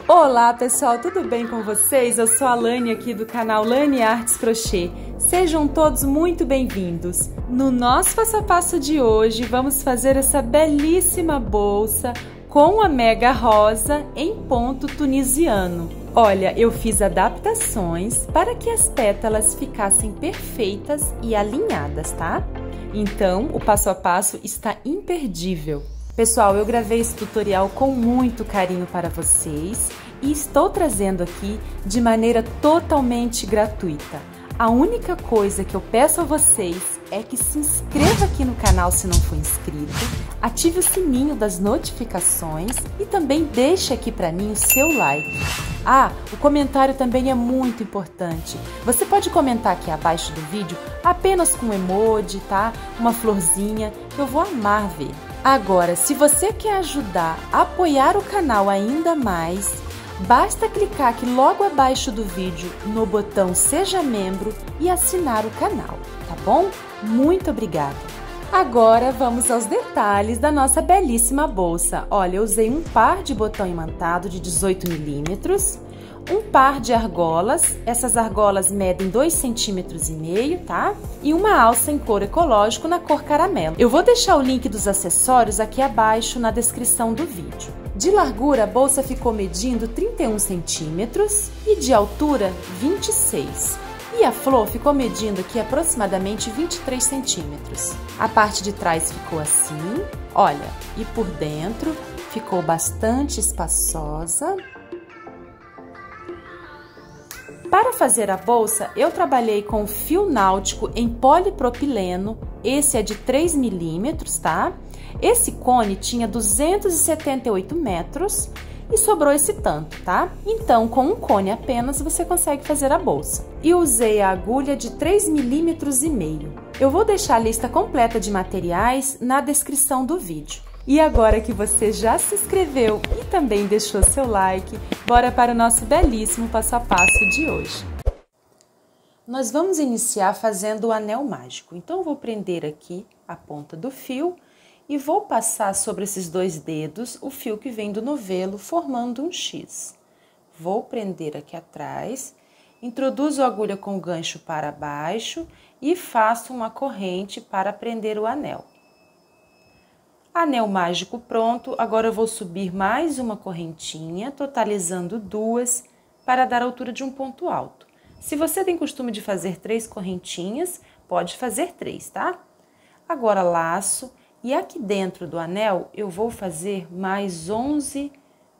Olá pessoal, tudo bem com vocês? Eu sou a Lani aqui do canal Lani Artes Crochê. Sejam todos muito bem-vindos. No nosso passo a passo de hoje, vamos fazer essa belíssima bolsa com a mega rosa em ponto tunisiano. Olha, eu fiz adaptações para que as pétalas ficassem perfeitas e alinhadas, tá? Então, o passo a passo está imperdível. Pessoal, eu gravei esse tutorial com muito carinho para vocês e estou trazendo aqui de maneira totalmente gratuita. A única coisa que eu peço a vocês é que se inscreva aqui no canal se não for inscrito, ative o sininho das notificações e também deixe aqui para mim o seu like. Ah, o comentário também é muito importante. Você pode comentar aqui abaixo do vídeo apenas com um emoji, tá? Uma florzinha, que eu vou amar ver. Agora, se você quer ajudar a apoiar o canal ainda mais, basta clicar aqui logo abaixo do vídeo no botão Seja Membro e assinar o canal, tá bom? Muito obrigada! Agora vamos aos detalhes da nossa belíssima bolsa. Olha, eu usei um par de botão imantado de 18 milímetros, um par de argolas, essas argolas medem 2,5 cm, tá? E uma alça em couro ecológico na cor caramelo. Eu vou deixar o link dos acessórios aqui abaixo na descrição do vídeo. De largura, a bolsa ficou medindo 31 centímetros e de altura 26. E a flor ficou medindo aqui aproximadamente 23 centímetros. A parte de trás ficou assim, olha, e por dentro ficou bastante espaçosa. Para fazer a bolsa, eu trabalhei com fio náutico em polipropileno, esse é de 3 milímetros, tá? Esse cone tinha 278 metros e sobrou esse tanto, tá? Então, com um cone apenas, você consegue fazer a bolsa. E usei a agulha de 3,5 milímetros. Eu vou deixar a lista completa de materiais na descrição do vídeo. E agora que você já se inscreveu e também deixou seu like, bora para o nosso belíssimo passo a passo de hoje. Nós vamos iniciar fazendo o anel mágico. Então, eu vou prender aqui a ponta do fio e vou passar sobre esses dois dedos o fio que vem do novelo, formando um X. Vou prender aqui atrás, introduzo a agulha com o gancho para baixo e faço uma corrente para prender o anel. Anel mágico pronto, agora eu vou subir mais uma correntinha, totalizando 2 para dar a altura de um ponto alto. Se você tem costume de fazer 3 correntinhas, pode fazer 3, tá? Agora laço e aqui dentro do anel eu vou fazer mais 11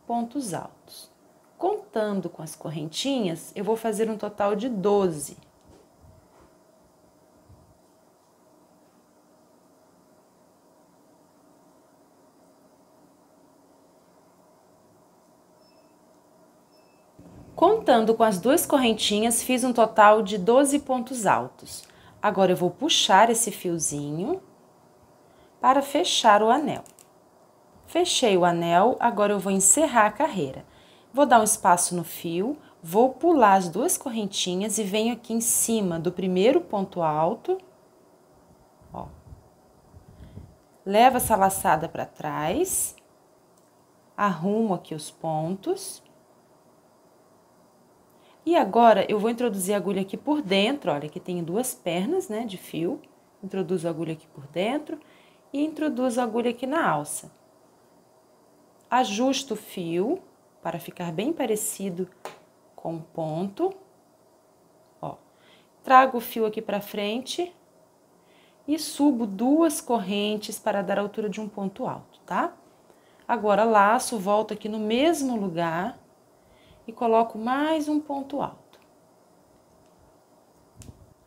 pontos altos. Contando com as correntinhas, eu vou fazer um total de 12. Contando com as 2 correntinhas, fiz um total de 12 pontos altos. Agora, eu vou puxar esse fiozinho para fechar o anel. Fechei o anel, agora eu vou encerrar a carreira. Vou dar um espaço no fio, vou pular as 2 correntinhas e venho aqui em cima do primeiro ponto alto. Ó. Levo essa laçada para trás, arrumo aqui os pontos. E agora, eu vou introduzir a agulha aqui por dentro, olha, aqui tem 2 pernas, né, de fio. Introduzo a agulha aqui por dentro e introduzo a agulha aqui na alça. Ajusto o fio para ficar bem parecido com o ponto. Ó, trago o fio aqui para frente e subo 2 correntes para dar a altura de um ponto alto, tá? Agora, laço, volto aqui no mesmo lugar e coloco mais um ponto alto.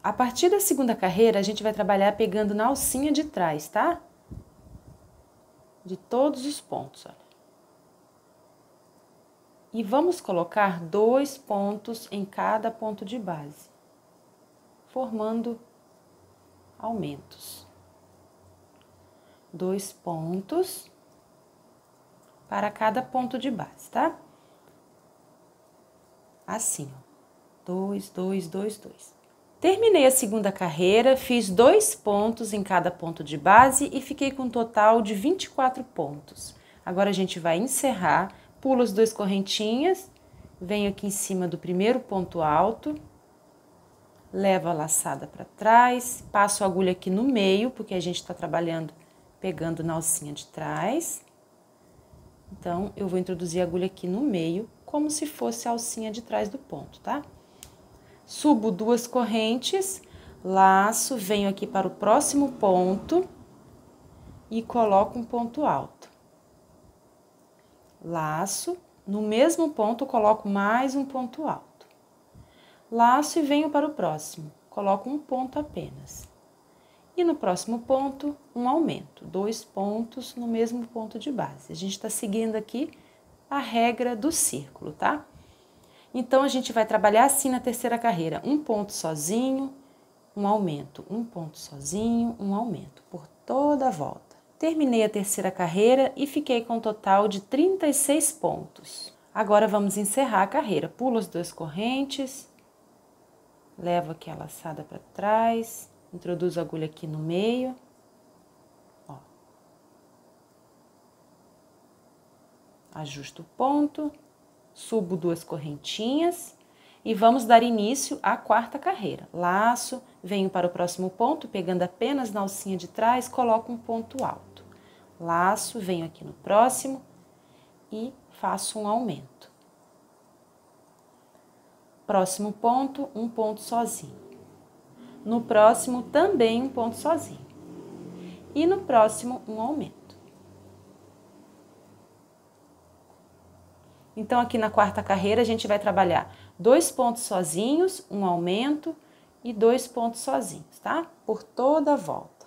A partir da segunda carreira, a gente vai trabalhar pegando na alcinha de trás, tá? De todos os pontos, olha. E vamos colocar 2 pontos em cada ponto de base, formando aumentos. 2 pontos para cada ponto de base, tá? Assim, ó. 2, 2, 2, 2. Terminei a segunda carreira, fiz 2 pontos em cada ponto de base e fiquei com um total de 24 pontos. Agora, a gente vai encerrar pulo as 2 correntinhas, venho aqui em cima do primeiro ponto alto, levo a laçada para trás, passo a agulha aqui no meio, porque a gente está trabalhando pegando na alcinha de trás. Então, eu vou introduzir a agulha aqui no meio, como se fosse a alcinha de trás do ponto, tá? Subo 2 correntes, laço, venho aqui para o próximo ponto e coloco um ponto alto. Laço, no mesmo ponto coloco mais um ponto alto. Laço e venho para o próximo, coloco um ponto apenas. E no próximo ponto, um aumento, 2 pontos no mesmo ponto de base. A gente está seguindo aqui a regra do círculo, tá? Então, a gente vai trabalhar assim na terceira carreira, um ponto sozinho, um aumento, um ponto sozinho, um aumento, por toda a volta. Terminei a terceira carreira e fiquei com um total de 36 pontos. Agora, vamos encerrar a carreira. Pulo as 2 correntes, levo aqui a laçada para trás, introduzo a agulha aqui no meio, ó. Ajusto o ponto, subo 2 correntinhas e vamos dar início à quarta carreira. Laço, venho para o próximo ponto, pegando apenas na alcinha de trás, coloco um ponto alto. Laço, venho aqui no próximo e faço um aumento. Próximo ponto, um ponto sozinho. No próximo, também um ponto sozinho. E no próximo, um aumento. Então, aqui na quarta carreira, a gente vai trabalhar 2 pontos sozinhos, um aumento e 2 pontos sozinhos, tá? Por toda a volta.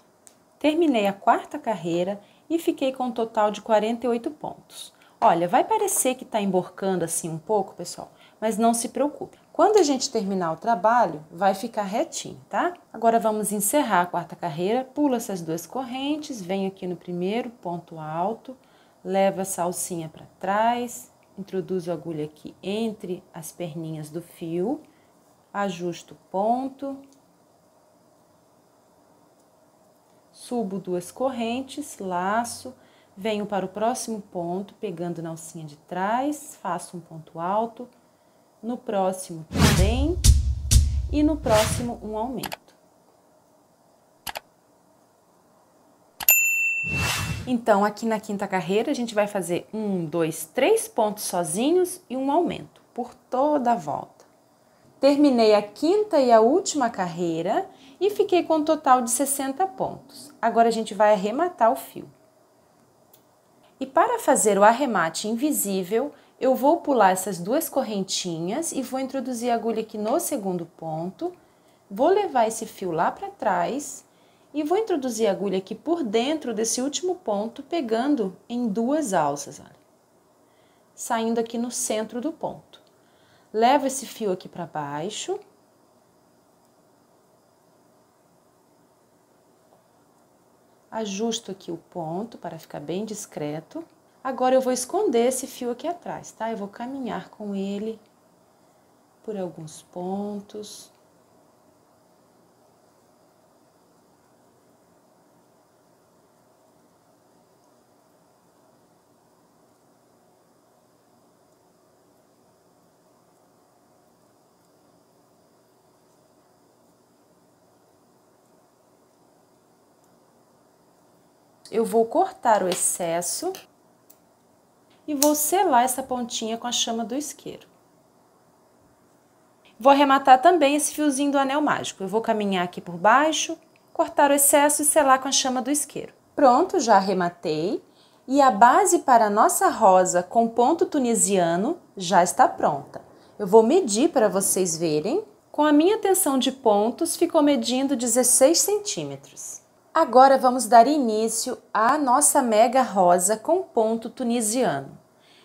Terminei a quarta carreira e fiquei com um total de 48 pontos. Olha, vai parecer que tá emborcando assim um pouco, pessoal, mas não se preocupe. Quando a gente terminar o trabalho, vai ficar retinho, tá? Agora, vamos encerrar a quarta carreira, pulo essas 2 correntes, venho aqui no primeiro ponto alto, levo essa alcinha para trás, introduzo a agulha aqui entre as perninhas do fio, ajusto o ponto, subo 2 correntes, laço, venho para o próximo ponto, pegando na alcinha de trás, faço um ponto alto, no próximo também, e no próximo um aumento. Então, aqui na quinta carreira, a gente vai fazer 1, 2, 3 pontos sozinhos e um aumento, por toda a volta. Terminei a quinta e a última carreira e fiquei com um total de 60 pontos. Agora, a gente vai arrematar o fio. E para fazer o arremate invisível, eu vou pular essas 2 correntinhas e vou introduzir a agulha aqui no segundo ponto, vou levar esse fio lá para trás e vou introduzir a agulha aqui por dentro desse último ponto, pegando em 2 alças, olha, saindo aqui no centro do ponto. Levo esse fio aqui para baixo. Ajusto aqui o ponto para ficar bem discreto. Agora, eu vou esconder esse fio aqui atrás, tá? Eu vou caminhar com ele por alguns pontos. Eu vou cortar o excesso e vou selar essa pontinha com a chama do isqueiro. Vou arrematar também esse fiozinho do anel mágico. Eu vou caminhar aqui por baixo, cortar o excesso e selar com a chama do isqueiro. Pronto, já arrematei. E a base para a nossa rosa com ponto tunisiano já está pronta. Eu vou medir para vocês verem. Com a minha tensão de pontos, ficou medindo 16 centímetros. Agora, vamos dar início à nossa mega rosa com ponto tunisiano.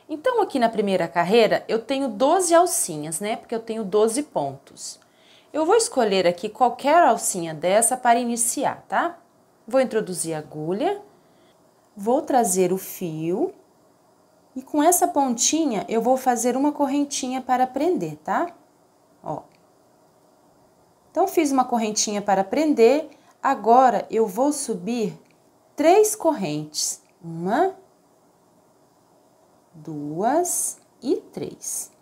Então, aqui na primeira carreira, eu tenho 12 alcinhas, né? Porque eu tenho 12 pontos. Eu vou escolher aqui qualquer alcinha dessa para iniciar, tá? Vou introduzir a agulha, vou trazer o fio e com essa pontinha eu vou fazer uma correntinha para prender, tá? Ó. Então, fiz uma correntinha para prender. Agora, eu vou subir 3 correntes. 1, 2 e 3.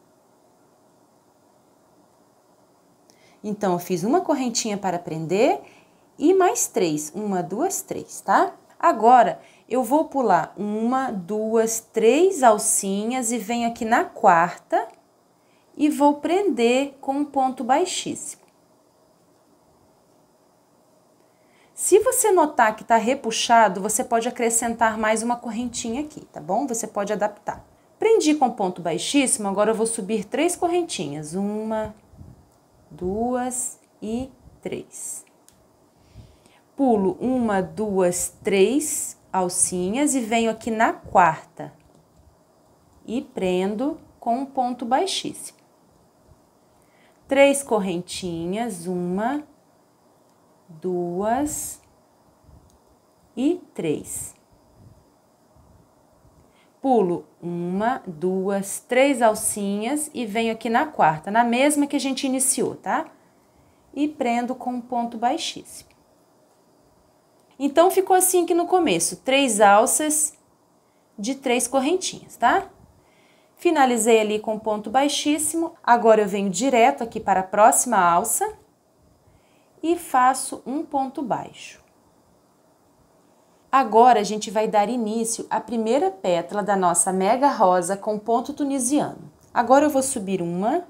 Então, eu fiz uma correntinha para prender e mais 3. 1, 2, 3, tá? Agora, eu vou pular 1, 2, 3 alcinhas e venho aqui na quarta e vou prender com um ponto baixíssimo. Se você notar que tá repuxado, você pode acrescentar mais uma correntinha aqui, tá bom? Você pode adaptar. Prendi com ponto baixíssimo, agora eu vou subir 3 correntinhas. 1, 2 e 3. Pulo 1, 2, 3 alcinhas e venho aqui na quarta e prendo com um ponto baixíssimo. 3 correntinhas, 1, 2 e 3. Pulo 1, 2, 3 alcinhas e venho aqui na quarta, na mesma que a gente iniciou, tá? E prendo com um ponto baixíssimo. Então, ficou assim aqui no começo, 3 alças de 3 correntinhas, tá? Finalizei ali com ponto baixíssimo, agora eu venho direto aqui para a próxima alça e faço um ponto baixo. Agora, a gente vai dar início à primeira pétala da nossa mega rosa com ponto tunisiano. Agora, eu vou subir 1,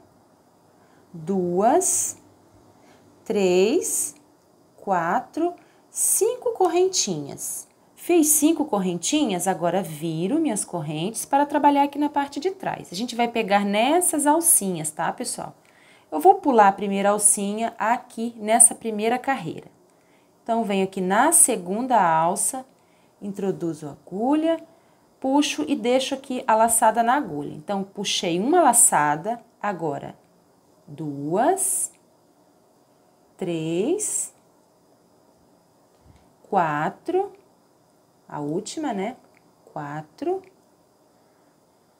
2, 3, 4, 5 correntinhas. Fiz 5 correntinhas, agora viro minhas correntes para trabalhar aqui na parte de trás. A gente vai pegar nessas alcinhas, tá, pessoal? Eu vou pular a primeira alcinha aqui nessa primeira carreira. Então, venho aqui na segunda alça, introduzo a agulha, puxo e deixo aqui a laçada na agulha. Então, puxei uma laçada, agora 2, 3, 4, a última, né? 4.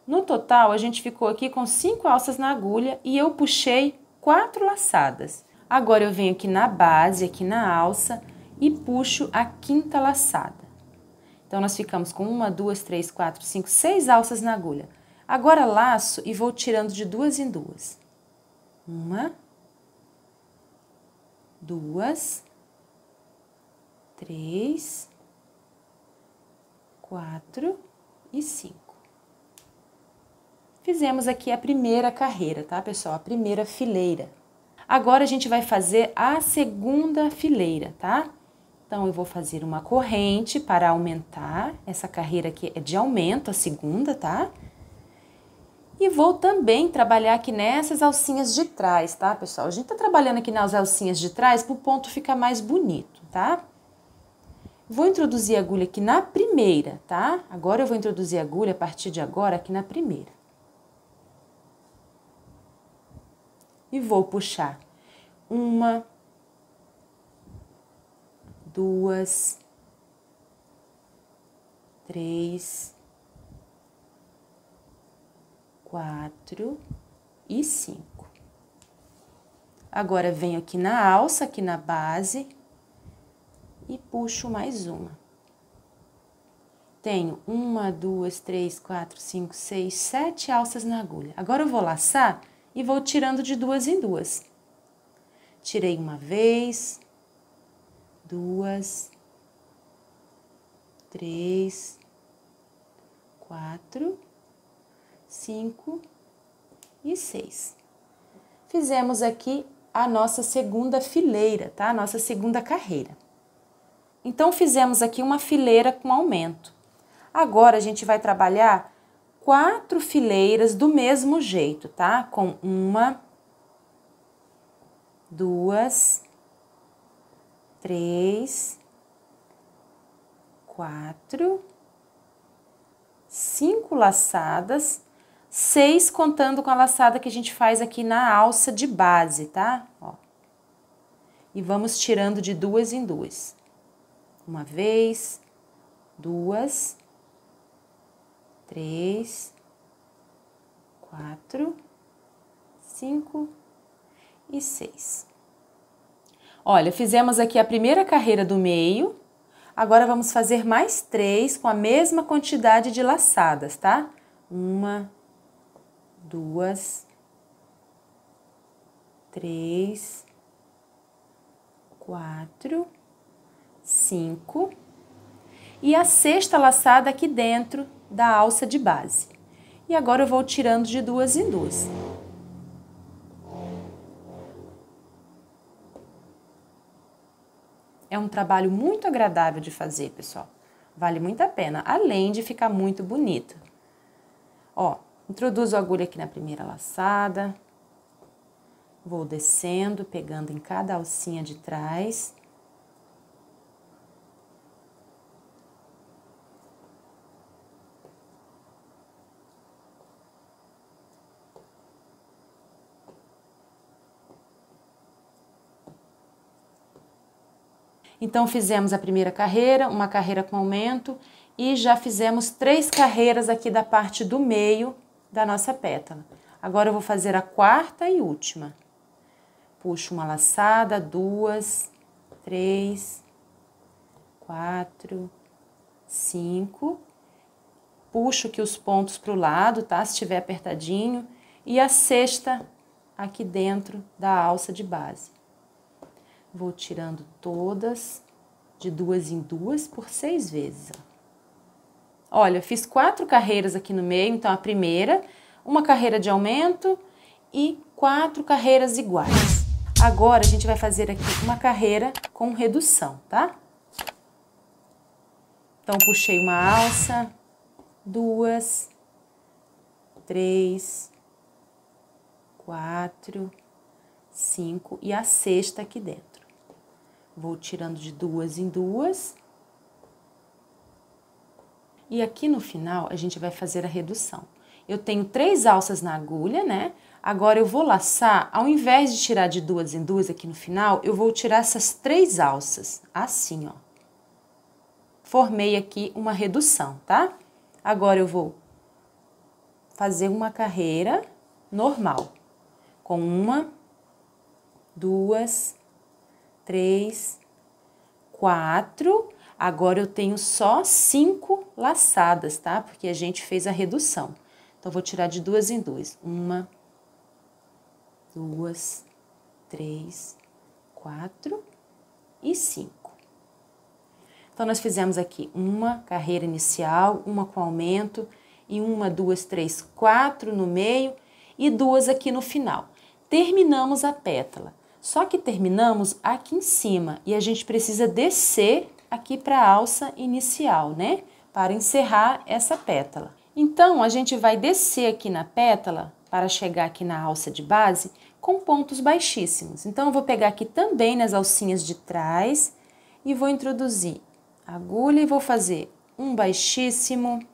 No total, a gente ficou aqui com 5 alças na agulha e eu puxei 4 laçadas. Agora, eu venho aqui na base, aqui na alça, e puxo a quinta laçada. Então, nós ficamos com 1, 2, 3, 4, 5, 6 alças na agulha. Agora, laço e vou tirando de 2 em 2. 1, 2, 3, 4 e 5. Fizemos aqui a primeira carreira, tá, pessoal? A primeira fileira. Agora, a gente vai fazer a segunda fileira, tá? Então, eu vou fazer uma corrente para aumentar. Essa carreira aqui é de aumento, a segunda, tá? E vou também trabalhar aqui nessas alcinhas de trás, tá, pessoal? A gente tá trabalhando aqui nas alcinhas de trás para o ponto ficar mais bonito, tá? Vou introduzir a agulha aqui na primeira, tá? Agora eu vou introduzir a agulha a partir de agora aqui na primeira. E vou puxar 1, 2, 3, 4 e 5. Agora, venho aqui na alça, aqui na base, e puxo mais uma. Tenho 1, 2, 3, 4, 5, 6, 7 alças na agulha. Agora, eu vou laçar e vou tirando de 2 em 2. Tirei uma vez, 2, 3, 4, 5 e 6. Fizemos aqui a nossa segunda fileira, tá? A nossa segunda carreira. Então, fizemos aqui uma fileira com aumento. Agora, a gente vai trabalhar 4 fileiras do mesmo jeito, tá? Com 1, 2, 3, 4, 5 laçadas, 6 contando com a laçada que a gente faz aqui na alça de base, tá? Ó. E vamos tirando de 2 em 2. Uma vez, 2, 3, 4, 5 e 6. Olha, fizemos aqui a primeira carreira do meio. Agora, vamos fazer mais 3 com a mesma quantidade de laçadas, tá? 1, 2, 3, 4, 5. E a sexta laçada aqui dentro da alça de base. E agora eu vou tirando de duas em duas. É um trabalho muito agradável de fazer, pessoal. Vale muito a pena, além de ficar muito bonito. Ó, introduzo a agulha aqui na primeira laçada. Vou descendo, pegando em cada alcinha de trás. Então, fizemos a primeira carreira, uma carreira com aumento e já fizemos 3 carreiras aqui da parte do meio da nossa pétala. Agora, eu vou fazer a quarta e última. Puxo uma laçada, 2, 3, 4, 5. Puxo aqui os pontos para o lado, tá? Se estiver apertadinho. E a sexta aqui dentro da alça de base. Vou tirando todas de duas em duas por 6 vezes. Olha, fiz 4 carreiras aqui no meio, então a primeira, uma carreira de aumento e 4 carreiras iguais. Agora, a gente vai fazer aqui uma carreira com redução, tá? Então, puxei uma alça, 2, 3, 4, 5 e a sexta aqui dentro. Vou tirando de duas em duas. E aqui no final, a gente vai fazer a redução. Eu tenho 3 alças na agulha, né? Agora, eu vou laçar, ao invés de tirar de duas em duas aqui no final, eu vou tirar essas 3 alças, assim, ó. Formei aqui uma redução, tá? Agora, eu vou fazer uma carreira normal, com 1, 2, 3, 4. Agora, eu tenho só 5 laçadas, tá? Porque a gente fez a redução. Então, vou tirar de duas em duas. 1, 2, 3, 4 e 5. Então, nós fizemos aqui uma carreira inicial, uma com aumento, e 1, 2, 3, 4 no meio e 2 aqui no final. Terminamos a pétala. Só que terminamos aqui em cima e a gente precisa descer aqui para a alça inicial, né? Para encerrar essa pétala. Então, a gente vai descer aqui na pétala para chegar aqui na alça de base com pontos baixíssimos. Então, eu vou pegar aqui também nas alcinhas de trás e vou introduzir a agulha e vou fazer um baixíssimo,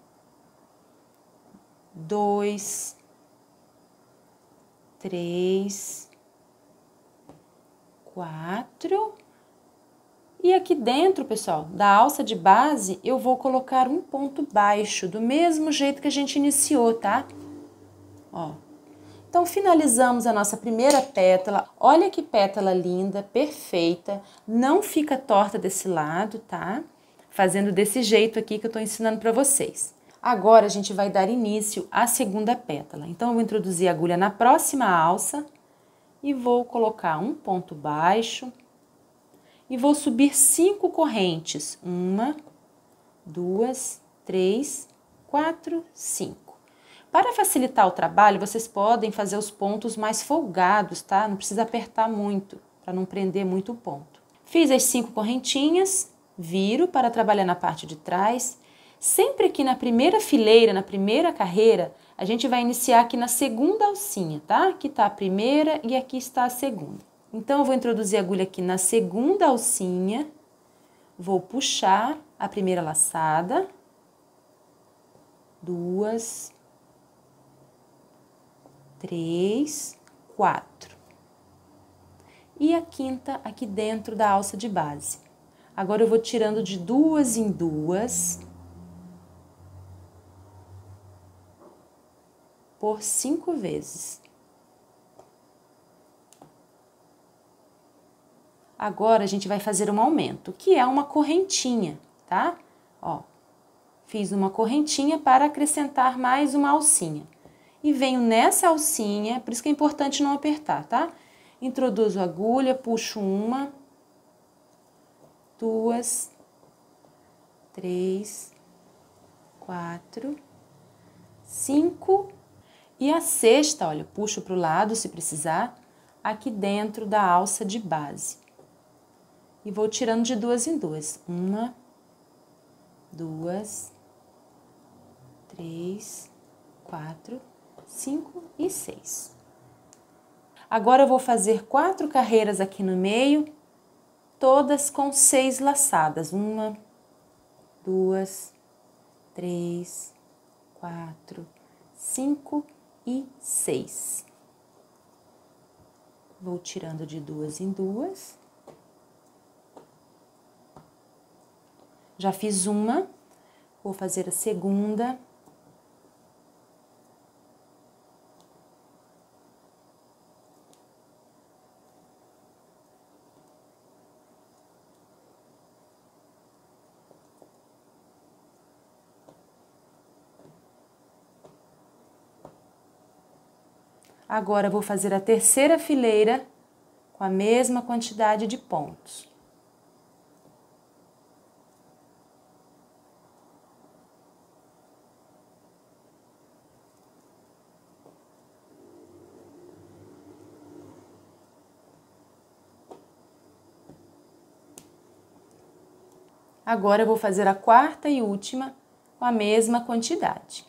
2, 3, 4. E aqui dentro, pessoal, da alça de base, eu vou colocar um ponto baixo, do mesmo jeito que a gente iniciou, tá? Ó. Então, finalizamos a nossa primeira pétala. Olha que pétala linda, perfeita. Não fica torta desse lado, tá? Fazendo desse jeito aqui que eu tô ensinando pra vocês. Agora, a gente vai dar início à segunda pétala. Então, eu vou introduzir a agulha na próxima alça e vou colocar um ponto baixo e vou subir 5 correntes. 1, 2, 3, 4, 5. Para facilitar o trabalho, vocês podem fazer os pontos mais folgados, tá? Não precisa apertar muito, para não prender muito o ponto. Fiz as 5 correntinhas, viro para trabalhar na parte de trás. Sempre aqui na primeira fileira, na primeira carreira, a gente vai iniciar aqui na segunda alcinha, tá? Aqui tá a primeira e aqui está a segunda. Então, eu vou introduzir a agulha aqui na segunda alcinha, vou puxar a primeira laçada, 2, 3, 4. E a quinta aqui dentro da alça de base. Agora, eu vou tirando de duas em duas por 5 vezes. Agora, a gente vai fazer um aumento, que é uma correntinha, tá? Ó, fiz uma correntinha para acrescentar mais uma alcinha. E venho nessa alcinha, por isso que é importante não apertar, tá? Introduzo a agulha, puxo 1, 2, 3, 4, 5 e a sexta, olha, puxo para o lado se precisar, aqui dentro da alça de base. E vou tirando de 2 em 2. 1, 2, 3, 4, 5 e 6. Agora eu vou fazer 4 carreiras aqui no meio, todas com 6 laçadas. 1, 2, 3, 4, 5 e 6. Vou tirando de 2 em 2. Já fiz uma, vou fazer a segunda. Agora, vou fazer a terceira fileira com a mesma quantidade de pontos. Agora, eu vou fazer a quarta e última com a mesma quantidade.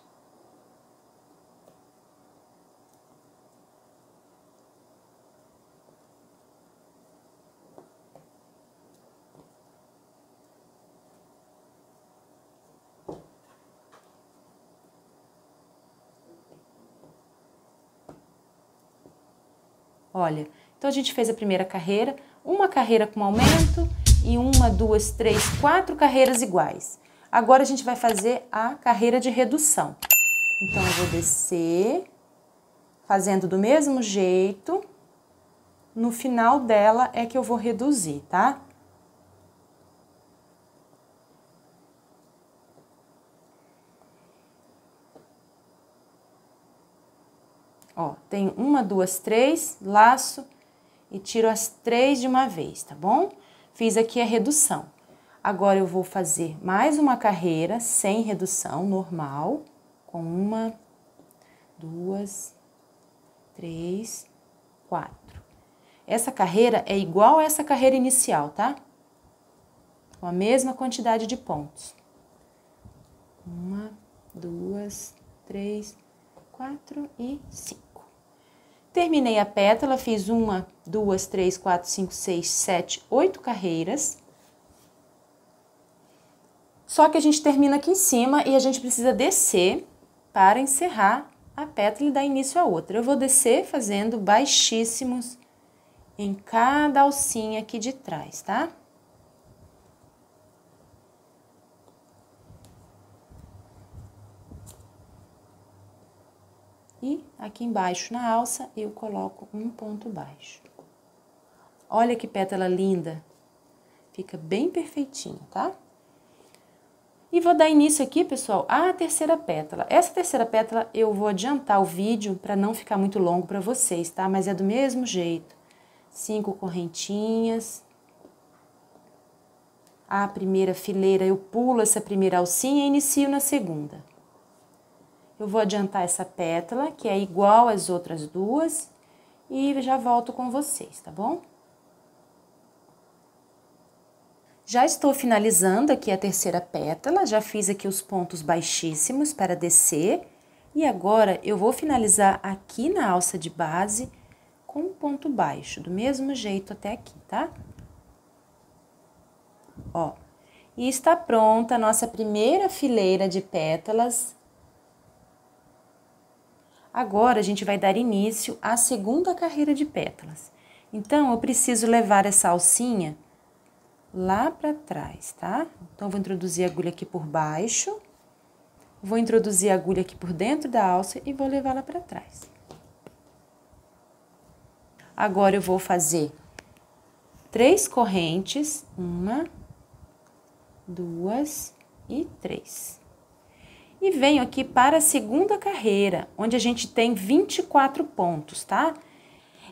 Olha, então a gente fez a primeira carreira, uma carreira com aumento e 1, 2, 3, 4 carreiras iguais. Agora a gente vai fazer a carreira de redução. Então, eu vou descer, fazendo do mesmo jeito. No final dela é que eu vou reduzir, tá? Ó, tenho 1, 2, 3, laço e tiro as 3 de uma vez, tá bom? Fiz aqui a redução. Agora, eu vou fazer mais uma carreira sem redução, normal, com 1, 2, 3, 4. Essa carreira é igual a essa carreira inicial, tá? Com a mesma quantidade de pontos. 1, 2, 3, 4 e 5. Terminei a pétala, fiz 1, 2, 3, 4, 5, 6, 7, 8 carreiras. Só que a gente termina aqui em cima e a gente precisa descer para encerrar a pétala e dar início a outra. Eu vou descer fazendo baixíssimos em cada alcinha aqui de trás, tá? E aqui embaixo na alça eu coloco um ponto baixo. Olha que pétala linda! Fica bem perfeitinho, tá? E vou dar início aqui, pessoal, à terceira pétala. Essa terceira pétala eu vou adiantar o vídeo para não ficar muito longo para vocês, tá? Mas é do mesmo jeito. 5 correntinhas. A primeira fileira eu pulo essa primeira alcinha e inicio na segunda. Eu vou adiantar essa pétala, que é igual às outras duas, e já volto com vocês, tá bom? Já estou finalizando aqui a terceira pétala, já fiz aqui os pontos baixíssimos para descer, e agora eu vou finalizar aqui na alça de base com um ponto baixo, do mesmo jeito até aqui, tá? Ó, e está pronta a nossa primeira fileira de pétalas. Agora, a gente vai dar início à segunda carreira de pétalas. Então, eu preciso levar essa alcinha lá para trás, tá? Então, vou introduzir a agulha aqui por baixo, vou introduzir a agulha aqui por dentro da alça e vou levar ela para trás. Agora, eu vou fazer 3 correntes, 1, 2 e 3. e venho aqui para a segunda carreira, onde a gente tem 24 pontos, tá?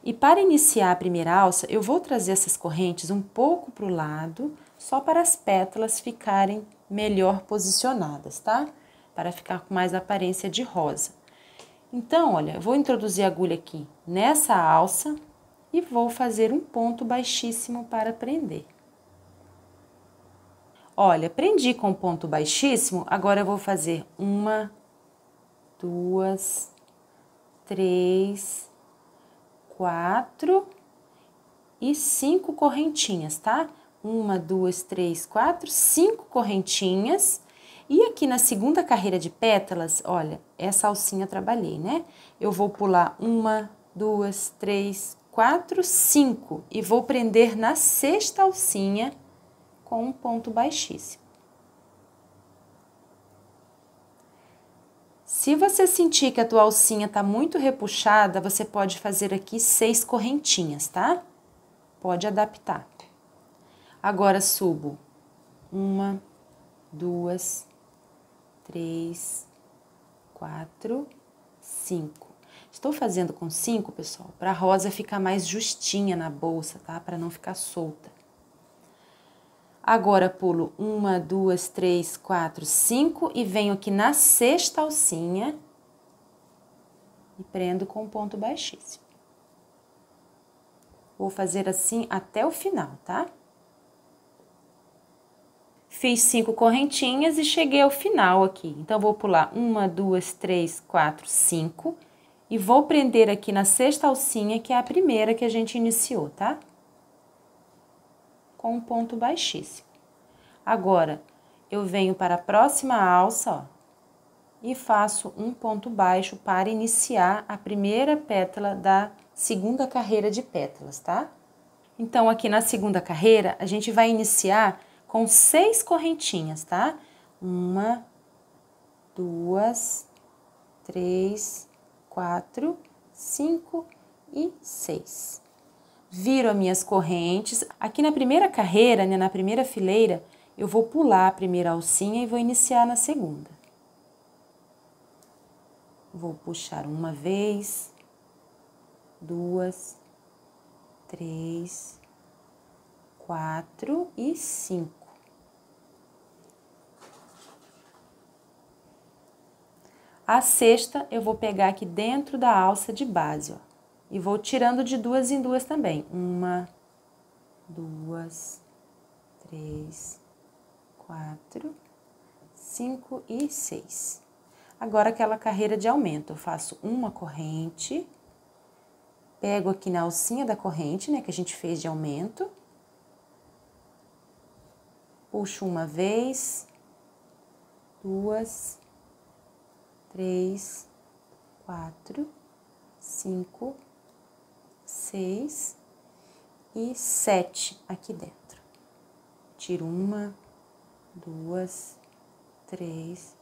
E para iniciar a primeira alça, eu vou trazer essas correntes um pouco para o lado, só para as pétalas ficarem melhor posicionadas, tá? Para ficar com mais aparência de rosa. Então, olha, eu vou introduzir a agulha aqui nessa alça e vou fazer um ponto baixíssimo para prender. Olha, prendi com ponto baixíssimo, agora eu vou fazer 1, 2, 3, 4 e 5 correntinhas, tá? 1, 2, 3, 4, 5 correntinhas. E aqui na segunda carreira de pétalas, olha, essa alcinha eu trabalhei, né? Eu vou pular 1, 2, 3, 4, 5 e vou prender na sexta alcinha com um ponto baixíssimo. Se você sentir que a tua alcinha tá muito repuxada, você pode fazer aqui 6 correntinhas, tá? Pode adaptar. Agora subo 1, 2, 3, 4, 5. Estou fazendo com 5, pessoal, para a rosa ficar mais justinha na bolsa, tá? Para não ficar solta. Agora pulo 1, 2, 3, 4, 5 e venho aqui na sexta alcinha e prendo com ponto baixíssimo. Vou fazer assim até o final, tá? Fiz 5 correntinhas e cheguei ao final aqui. Então, vou pular 1, 2, 3, 4, 5 e vou prender aqui na sexta alcinha, que é a primeira que a gente iniciou, tá? Com um ponto baixíssimo. Agora, eu venho para a próxima alça, ó, e faço um ponto baixo para iniciar a primeira pétala da segunda carreira de pétalas, tá? Então, aqui na segunda carreira, a gente vai iniciar com 6 correntinhas, tá? 1, 2, 3, 4, 5 e 6. Viro as minhas correntes. Aqui na primeira carreira, né, na primeira fileira, eu vou pular a primeira alcinha e vou iniciar na segunda. Vou puxar uma vez, 2, 3, 4 e 5. A sexta eu vou pegar aqui dentro da alça de base, ó. E vou tirando de 2 em 2 também. 1, 2, 3, 4, 5 e 6. Agora, aquela carreira de aumento. Eu faço uma corrente, pego aqui na alcinha da corrente, né, que a gente fez de aumento. Puxo uma vez, 2, 3, 4, 5, 6 e 7 aqui dentro. Tiro 1, 2, 3,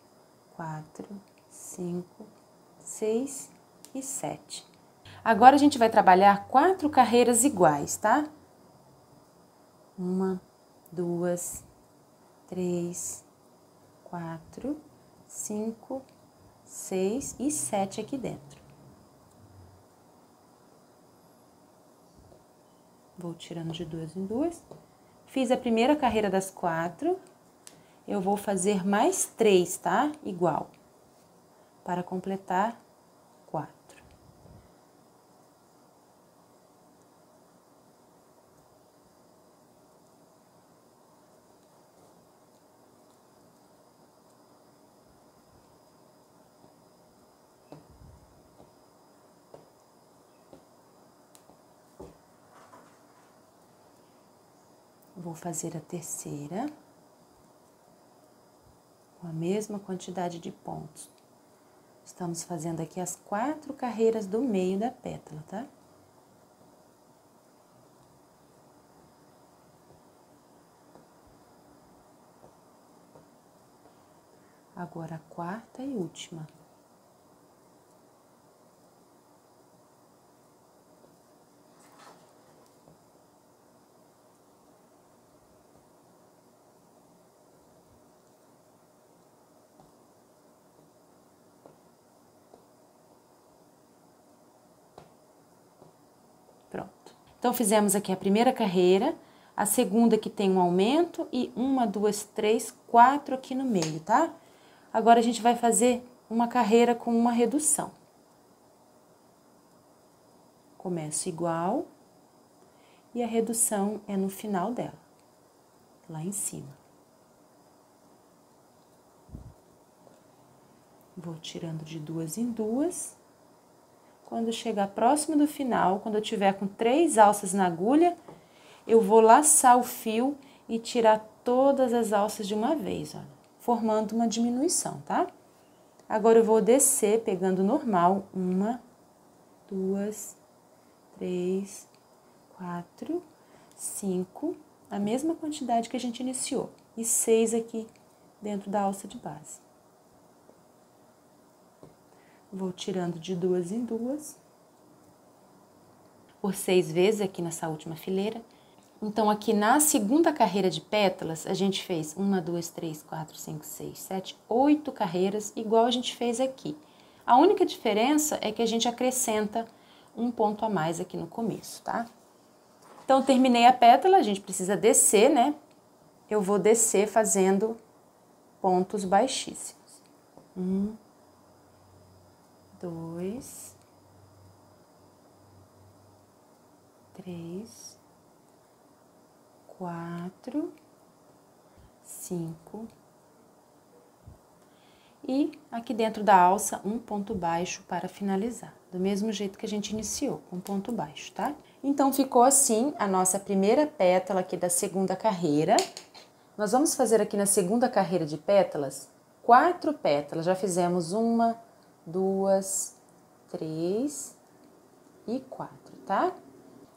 4, 5, 6 e 7. Agora, a gente vai trabalhar 4 carreiras iguais, tá? 1, 2, 3, 4, 5, 6 e 7 aqui dentro. Vou tirando de 2 em 2. Fiz a primeira carreira das 4. Eu vou fazer mais 3, tá? Igual. Para completar 4. Vou fazer a terceira, com a mesma quantidade de pontos. Estamos fazendo aqui as 4 carreiras do meio da pétala, tá? Agora a quarta e última. Pronto. Então, fizemos aqui a primeira carreira, a segunda que tem um aumento e 1, 2, 3, 4 aqui no meio, tá? Agora, a gente vai fazer uma carreira com uma redução. Começo igual e a redução é no final dela, lá em cima. Vou tirando de 2 em 2. Quando chegar próximo do final, quando eu tiver com 3 alças na agulha, eu vou laçar o fio e tirar todas as alças de uma vez, olha, formando uma diminuição, tá? Agora eu vou descer pegando normal, 1, 2, 3, 4, 5, a mesma quantidade que a gente iniciou, e 6 aqui dentro da alça de base. Vou tirando de 2 em 2, por 6 vezes aqui nessa última fileira. Então, aqui na segunda carreira de pétalas, a gente fez 1, 2, 3, 4, 5, 6, 7, 8 carreiras, igual a gente fez aqui. A única diferença é que a gente acrescenta um ponto a mais aqui no começo, tá? Então, terminei a pétala, a gente precisa descer, né? Eu vou descer fazendo pontos baixíssimos. 1, 2, 3, 4, 5 e aqui dentro da alça um ponto baixo para finalizar, do mesmo jeito que a gente iniciou, com ponto baixo, tá? Então, ficou assim a nossa primeira pétala aqui da segunda carreira. Nós vamos fazer aqui na segunda carreira de pétalas 4 pétalas, já fizemos 1, 2, 3 e 4, tá?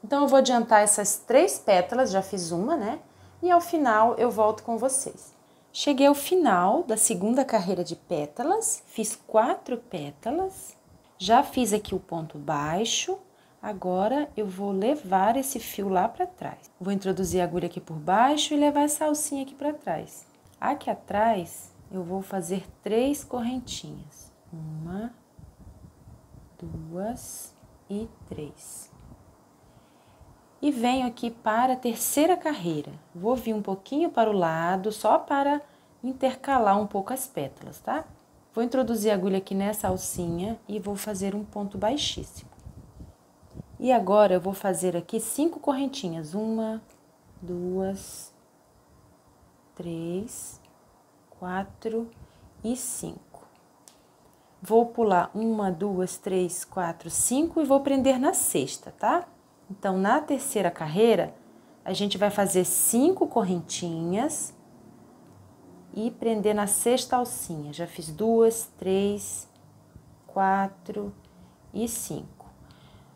Então, eu vou adiantar essas 3 pétalas, já fiz uma, né? E ao final eu volto com vocês. Cheguei ao final da segunda carreira de pétalas, fiz 4 pétalas, já fiz aqui o ponto baixo, agora eu vou levar esse fio lá para trás. Vou introduzir a agulha aqui por baixo e levar essa alcinha aqui para trás. Aqui atrás eu vou fazer 3 correntinhas. 1, 2 e 3. E venho aqui para a terceira carreira. Vou vir um pouquinho para o lado, só para intercalar um pouco as pétalas, tá? Vou introduzir a agulha aqui nessa alcinha e vou fazer um ponto baixíssimo. E agora eu vou fazer aqui 5 correntinhas. 1, 2, 3, 4 e 5. Vou pular 1, 2, 3, 4, 5 e vou prender na sexta, tá? Então, na terceira carreira, a gente vai fazer 5 correntinhas e prender na sexta alcinha. Já fiz 2, 3, 4 e 5.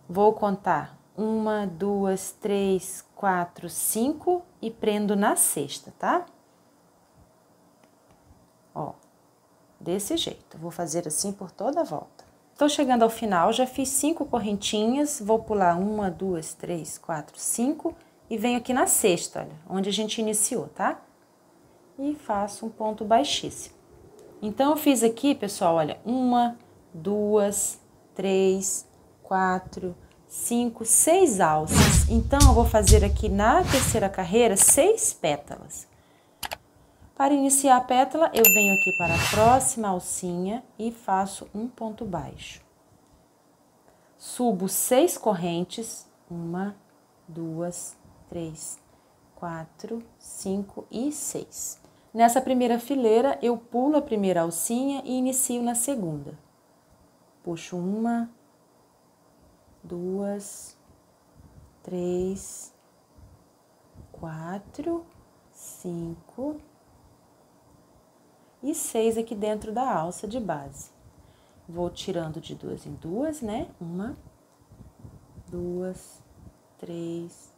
Vou contar 1, 2, 3, 4, 5 e prendo na sexta, tá? Ó, desse jeito. Vou fazer assim por toda a volta. Tô chegando ao final, já fiz 5 correntinhas, vou pular 1, 2, 3, 4, 5 e venho aqui na sexta, olha, onde a gente iniciou, tá? E faço um ponto baixíssimo. Então, eu fiz aqui, pessoal, olha, 1, 2, 3, 4, 5, 6 alças. Então, eu vou fazer aqui na terceira carreira 6 pétalas. Para iniciar a pétala, eu venho aqui para a próxima alcinha e faço um ponto baixo. Subo 6 correntes, 1, 2, 3, 4, 5 e 6. Nessa primeira fileira, eu pulo a primeira alcinha e inicio na segunda. Puxo 1, 2, 3, 4, 5 e 6 aqui dentro da alça de base. Vou tirando de 2 em 2, né? 1, 2, 3,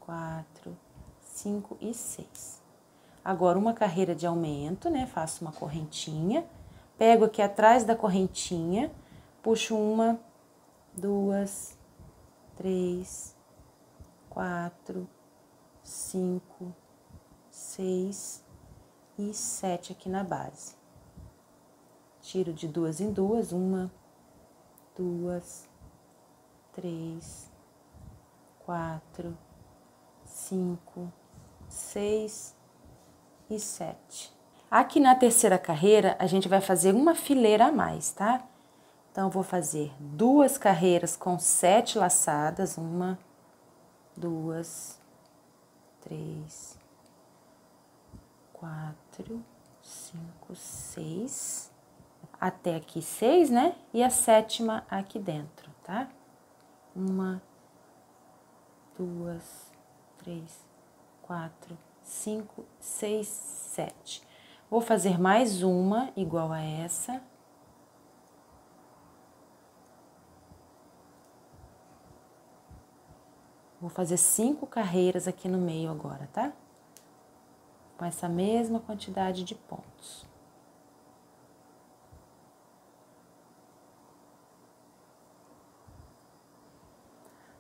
4, 5 e 6. Agora, uma carreira de aumento, né? Faço uma correntinha, pego aqui atrás da correntinha, puxo 1, 2, 3, 4, 5, 6 e 7 aqui na base. Tiro de 2 em 2, 1, 2, 3, 4, 5, 6 e 7. Aqui na terceira carreira, a gente vai fazer uma fileira a mais, tá? Então, eu vou fazer 2 carreiras com 7 laçadas. 1, 2, 3, 4, 5, 6. Até aqui 6, né? E a 7ª aqui dentro, tá? 1, 2, 3, 4, 5, 6, 7. Vou fazer mais uma igual a essa. Vou fazer 5 carreiras aqui no meio agora, tá? Com essa mesma quantidade de pontos.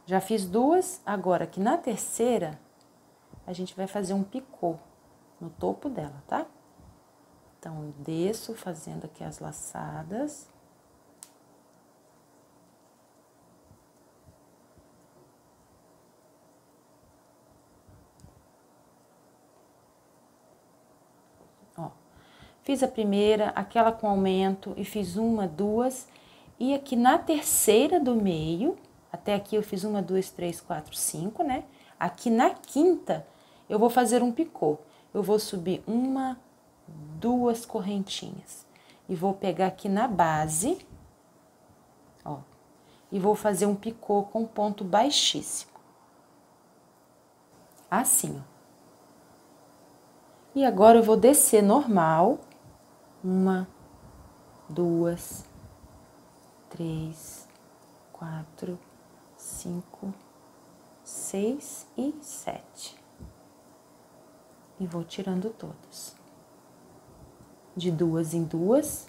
Já fiz 2, agora aqui na terceira, a gente vai fazer um picô no topo dela, tá? Então, eu desço fazendo aqui as laçadas. Ó, fiz a primeira, aquela com aumento, e fiz 1, 2, e aqui na terceira do meio, até aqui eu fiz 1, 2, 3, 4, 5, né? Aqui na quinta, eu vou fazer um picô. Eu vou subir 1, 2 correntinhas. E vou pegar aqui na base, ó, e vou fazer um picô com ponto baixíssimo. Assim, ó. E agora eu vou descer normal. 1, 2, 3, 4, 5, 6 e 7. E vou tirando todas. De 2 em 2.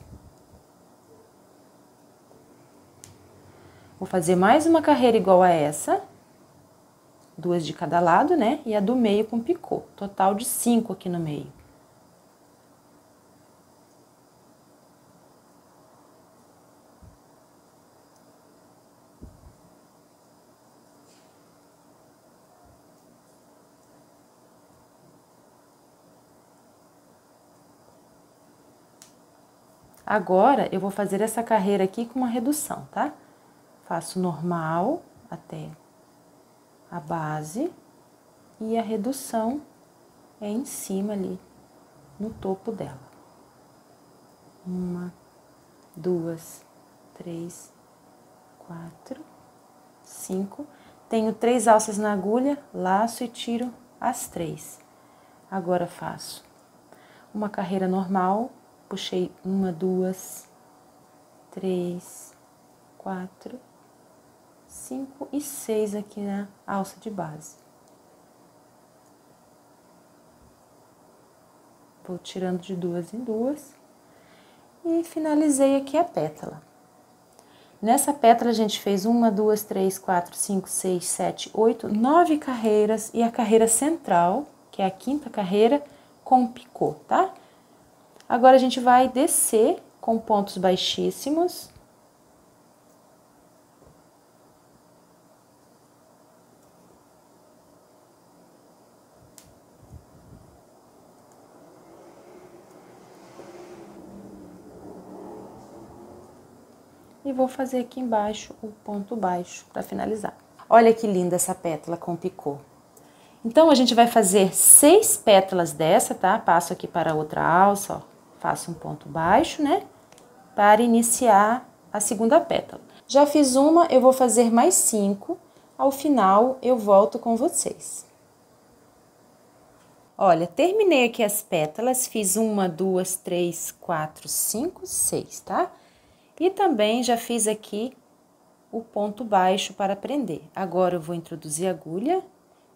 Vou fazer mais uma carreira igual a essa. 2 de cada lado, né? E a do meio com picô. Total de 5 aqui no meio. Agora, eu vou fazer essa carreira aqui com uma redução, tá? Faço normal até a base e a redução é em cima ali, no topo dela. 1, 2, 3, 4, 5. Tenho 3 alças na agulha, laço e tiro as 3. Agora, faço uma carreira normal. Puxei 1, 2, 3, 4, 5 e 6 aqui na alça de base. Vou tirando de 2 em 2 e finalizei aqui a pétala. Nessa pétala a gente fez 1, 2, 3, 4, 5, 6, 7, 8, 9 carreiras e a carreira central, que é a 5ª carreira, com picô, tá? Agora, a gente vai descer com pontos baixíssimos. E vou fazer aqui embaixo o ponto baixo para finalizar. Olha que linda essa pétala com picô. Então, a gente vai fazer 6 pétalas dessa, tá? Passo aqui para a outra alça, ó. Faço um ponto baixo, né? Para iniciar a segunda pétala. Já fiz uma, eu vou fazer mais 5. Ao final, eu volto com vocês. Olha, terminei aqui as pétalas, fiz 1, 2, 3, 4, 5, 6, tá? E também já fiz aqui o ponto baixo para prender. Agora, eu vou introduzir a agulha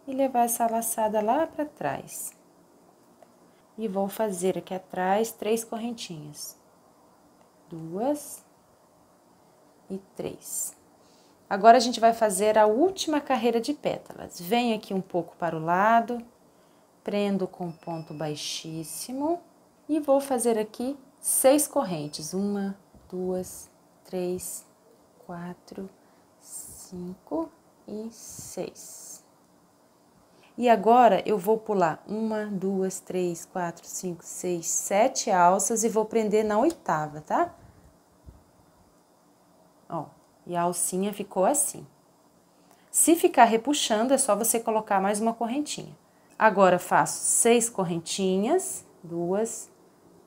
e levar essa laçada lá para trás. E vou fazer aqui atrás 3 correntinhas. 2 e 3. Agora, a gente vai fazer a última carreira de pétalas. Venho aqui um pouco para o lado, prendo com ponto baixíssimo e vou fazer aqui 6 correntes. 1, 2, 3, 4, 5 e 6. E agora, eu vou pular 1, 2, 3, 4, 5, 6, 7 alças e vou prender na 8ª, tá? Ó, e a alcinha ficou assim. Se ficar repuxando, é só você colocar mais uma correntinha. Agora, faço 6 correntinhas, 2,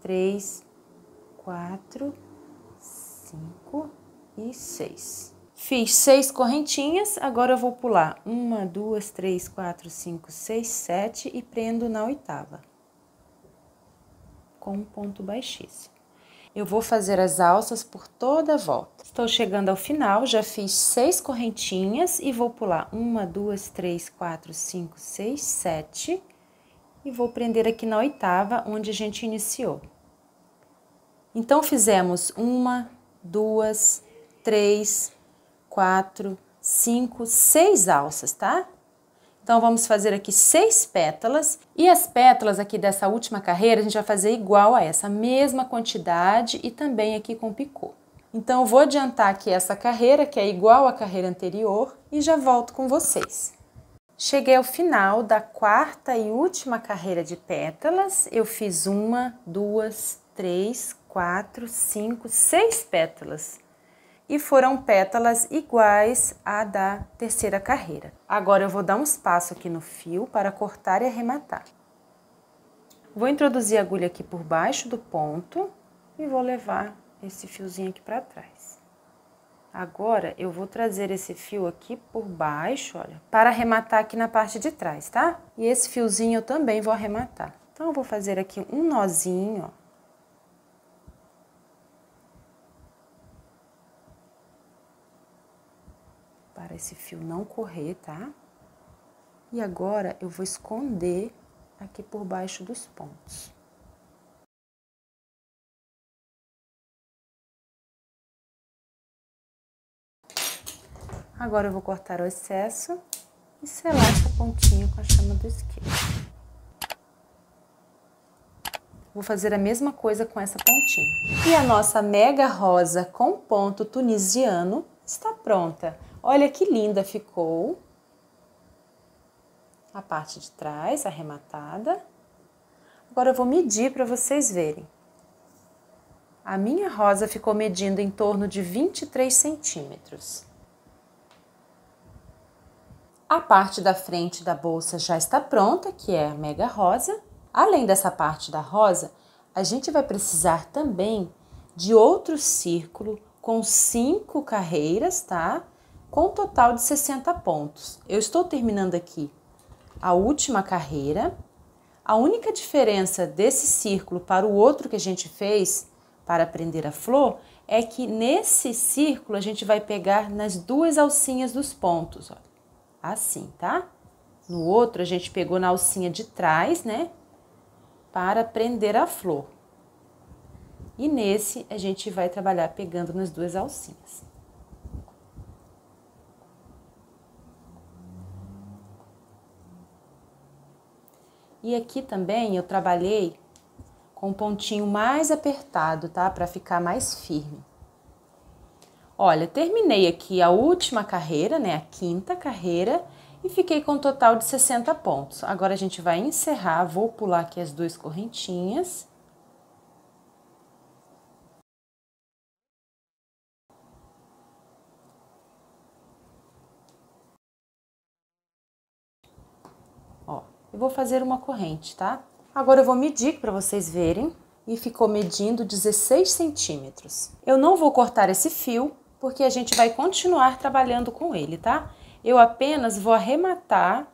3, 4, 5 e 6. Fiz 6 correntinhas, agora eu vou pular 1, 2, 3, 4, 5, 6, 7 e prendo na 8ª, com um ponto baixíssimo. Eu vou fazer as alças por toda a volta. Estou chegando ao final, já fiz 6 correntinhas e vou pular 1, 2, 3, 4, 5, 6, 7 e vou prender aqui na 8ª, onde a gente iniciou. Então, fizemos 1, 2, 3, 4, 5, 6 alças, tá? Então, vamos fazer aqui 6 pétalas. E as pétalas aqui dessa última carreira, a gente vai fazer igual a essa, mesma quantidade e também aqui com picô. Então, eu vou adiantar aqui essa carreira, que é igual à carreira anterior, e já volto com vocês. Cheguei ao final da 4ª e última carreira de pétalas. Eu fiz 1, 2, 3, 4, 5, 6 pétalas. E foram pétalas iguais à da 3ª carreira. Agora, eu vou dar um espaço aqui no fio para cortar e arrematar. Vou introduzir a agulha aqui por baixo do ponto e vou levar esse fiozinho aqui para trás. Agora, eu vou trazer esse fio aqui por baixo, olha, para arrematar aqui na parte de trás, tá? E esse fiozinho eu também vou arrematar. Então, eu vou fazer aqui um nozinho, ó. Para esse fio não correr, tá? E agora, eu vou esconder aqui por baixo dos pontos. Agora, eu vou cortar o excesso e selar essa pontinha com a chama do isqueiro. Vou fazer a mesma coisa com essa pontinha. E a nossa mega rosa com ponto tunisiano está pronta. Olha que linda ficou a parte de trás, arrematada. Agora eu vou medir para vocês verem. A minha rosa ficou medindo em torno de 23 centímetros. A parte da frente da bolsa já está pronta, que é a mega rosa. Além dessa parte da rosa, a gente vai precisar também de outro círculo com 5 carreiras, tá? Com um total de 60 pontos. Eu estou terminando aqui a última carreira. A única diferença desse círculo para o outro que a gente fez para prender a flor é que nesse círculo a gente vai pegar nas 2 alcinhas dos pontos, ó. Assim, tá? No outro a gente pegou na alcinha de trás, né? Para prender a flor. E nesse a gente vai trabalhar pegando nas 2 alcinhas. E aqui também eu trabalhei com um pontinho mais apertado, tá? Para ficar mais firme. Olha, terminei aqui a última carreira, né? A 5ª carreira e fiquei com um total de 60 pontos. Agora a gente vai encerrar, vou pular aqui as 2 correntinhas. Ó, eu vou fazer uma corrente, tá? Agora eu vou medir para vocês verem e ficou medindo 16 centímetros. Eu não vou cortar esse fio porque a gente vai continuar trabalhando com ele, tá? Eu apenas vou arrematar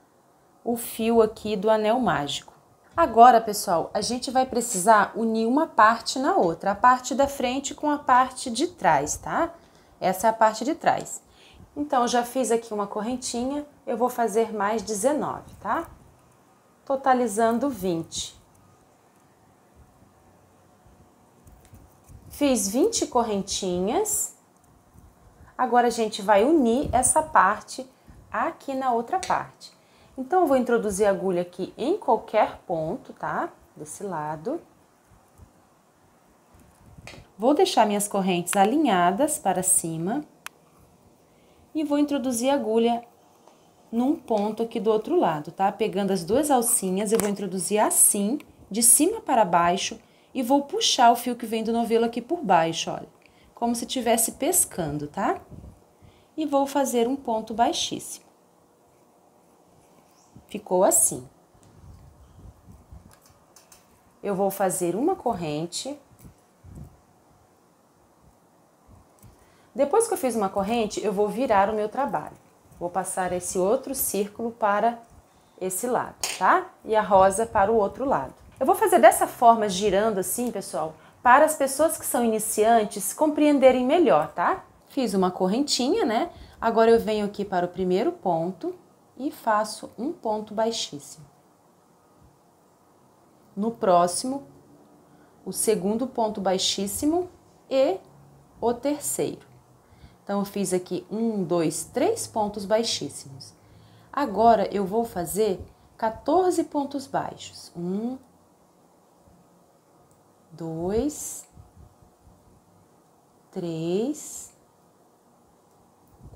o fio aqui do anel mágico. Agora, pessoal, a gente vai precisar unir uma parte na outra, a parte da frente com a parte de trás, tá? Essa é a parte de trás. Então, eu já fiz aqui uma correntinha, eu vou fazer mais 19, tá? Totalizando 20. Fiz 20 correntinhas. Agora, a gente vai unir essa parte aqui na outra parte. Então, eu vou introduzir a agulha aqui em qualquer ponto, tá? Desse lado. Vou deixar minhas correntes alinhadas para cima. E vou introduzir a agulha num ponto aqui do outro lado, tá? Pegando as duas alcinhas, eu vou introduzir assim, de cima para baixo, e vou puxar o fio que vem do novelo aqui por baixo, olha. Como se estivesse pescando, tá? E vou fazer um ponto baixíssimo. Ficou assim. Eu vou fazer uma corrente. Depois que eu fiz uma corrente, eu vou virar o meu trabalho. Vou passar esse outro círculo para esse lado, tá? E a rosa para o outro lado. Eu vou fazer dessa forma, girando assim, pessoal, para as pessoas que são iniciantes compreenderem melhor, tá? Fiz uma correntinha, né? Agora eu venho aqui para o primeiro ponto e faço um ponto baixíssimo. No próximo, o segundo ponto baixíssimo e o terceiro. Então, eu fiz aqui 1, 2, 3 pontos baixíssimos. Agora, eu vou fazer 14 pontos baixos. 1, 2, 3,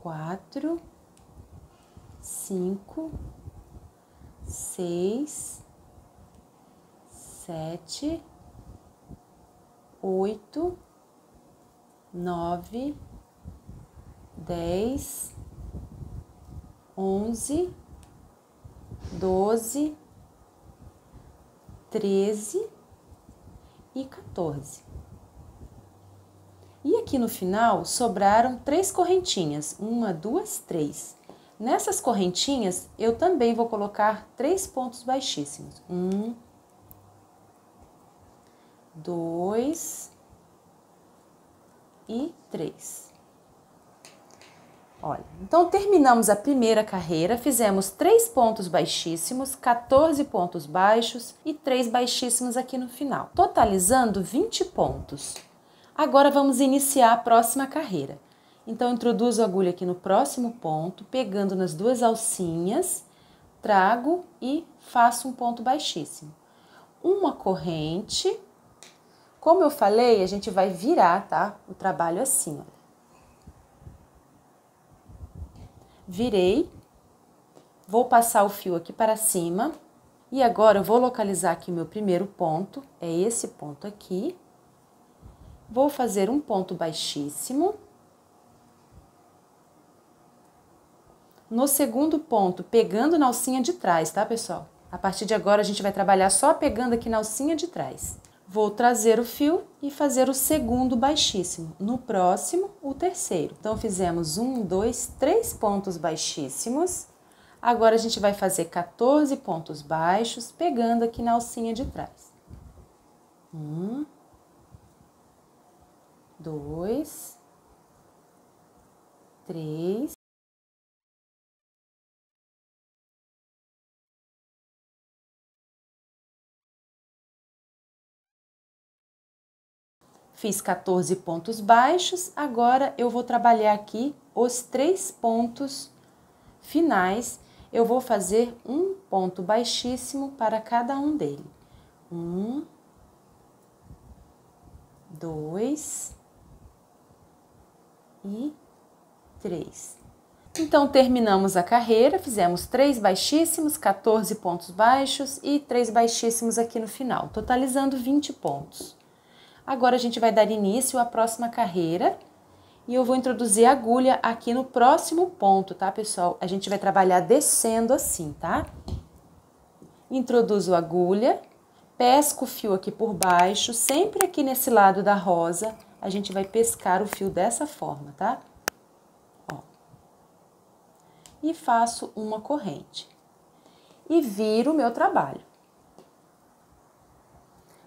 4, 5, 6, 7, 8, 9, 10, 11, 12, 13 e 14. E aqui no final sobraram 3 correntinhas, 1, 2, 3. Nessas correntinhas eu também vou colocar 3 pontos baixíssimos. 1, 2 e 3. Olha, então terminamos a primeira carreira, fizemos 3 pontos baixíssimos, 14 pontos baixos e 3 baixíssimos aqui no final, totalizando 20 pontos. Agora vamos iniciar a próxima carreira. Então, introduzo a agulha aqui no próximo ponto, pegando nas duas alcinhas, trago e faço um ponto baixíssimo. Uma corrente. Como eu falei, a gente vai virar, tá? O trabalho assim, ó. Virei, vou passar o fio aqui para cima e agora eu vou localizar aqui o meu primeiro ponto, é esse ponto aqui. Vou fazer um ponto baixíssimo. No segundo ponto, pegando na alcinha de trás, tá, pessoal? A partir de agora a gente vai trabalhar só pegando aqui na alcinha de trás. Vou trazer o fio e fazer o segundo baixíssimo. No próximo, o terceiro. Então, fizemos 1, 2, 3 pontos baixíssimos. Agora, a gente vai fazer 14 pontos baixos, pegando aqui na alcinha de trás. 1, 2, 3. Fiz 14 pontos baixos, agora eu vou trabalhar aqui os 3 pontos finais. Eu vou fazer um ponto baixíssimo para cada um deles. 1, 2 e 3. Então, terminamos a carreira, fizemos 3 baixíssimos, 14 pontos baixos e 3 baixíssimos aqui no final, totalizando 20 pontos. Agora, a gente vai dar início à próxima carreira e eu vou introduzir a agulha aqui no próximo ponto, tá, pessoal? A gente vai trabalhar descendo assim, tá? Introduzo a agulha, pesco o fio aqui por baixo, sempre aqui nesse lado da rosa, a gente vai pescar o fio dessa forma, tá? Ó. E faço uma corrente. E viro o meu trabalho.